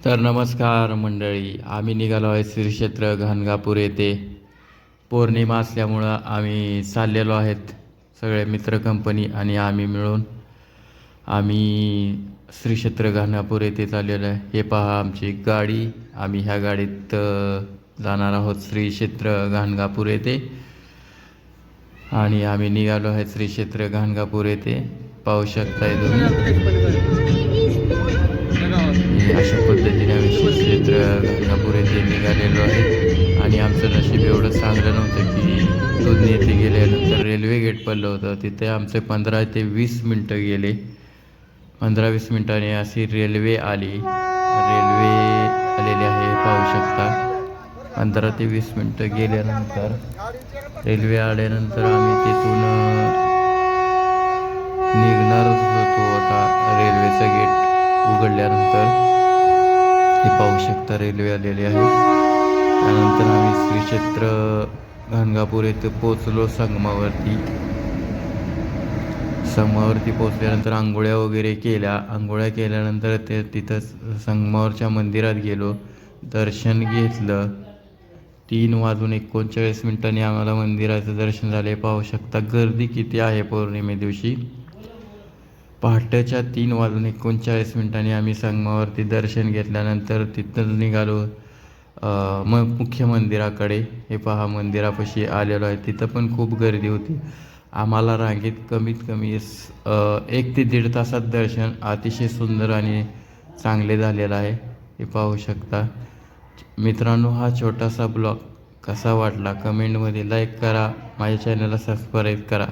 तर नमस्कार मंडळी, आम्ही निघालो आहे श्री क्षेत्र घाणगापूर येथे. पौर्णिमा असल्यामुळं आम्ही चाललेलो आहेत सगळे मित्र कंपनी आणि आम्ही मिळून श्री क्षेत्र घाणगापूर येथे चाललेलो आहे. हे पहा आमची गाडी. आम्ही ह्या गाडीत जाणार आहोत श्री क्षेत्र घाणगापूर येथे आणि आम्ही निघालो आहे श्री क्षेत्र घाणगापूर येथे. पाहू शकताय तुम्ही अशा पद्धतीने आम्ही श्री क्षेत्र घाणगापूर येथे निघालेलो आहे. आणि आमचं नशीब एवढं चांगलं नव्हतं की दुधनी येथे गेल्यानंतर रेल्वे गेट पडलं होतं. तिथे आमचे 15 ते 20 मिनटं गेले. 15-20 मिनटांनी अशी रेल्वे आलेली आहे, पाहू शकता. 15 ते 20 मिनटं गेल्यानंतर रेल्वे आल्यानंतर आम्ही तिथून निघणारच होतो. आता रेल्वेचं गेट उघडल्यानंतर हे पाहू शकता रेल्वे आलेली आहे. त्यानंतर आम्ही श्री क्षेत्र घाणगापूर येथे पोचलो. संगमावरती पोचल्यानंतर आंघोळ्या वगैरे केल्या. आंघोळ्या केल्यानंतर तिथं संगमावरच्या मंदिरात गेलो, दर्शन घेतलं. 3:39 आम्हाला मंदिराचं दर्शन झाले. पाहू शकता गर्दी किती आहे पौर्णिमे दिवशी. पहाटेच्या 3:39 आम्ही संगमावरती दर्शन घेतल्यानंतर तिथं निघालो मुख्य मंदिराकडे. हे पहा मंदिरापाशी आलेलो आहे. तिथं पण खूप गर्दी होती. आम्हाला रांगेत कमीत कमी 1 ते 1.5 तासात दर्शन अतिशय सुंदर आणि चांगले झालेलं आहे. हे पाहू शकता. मित्रांनो, हा छोटासा ब्लॉग कसा वाटला कमेंटमध्ये लाईक करा, माझ्या चॅनलला सबस्क्राईब करा.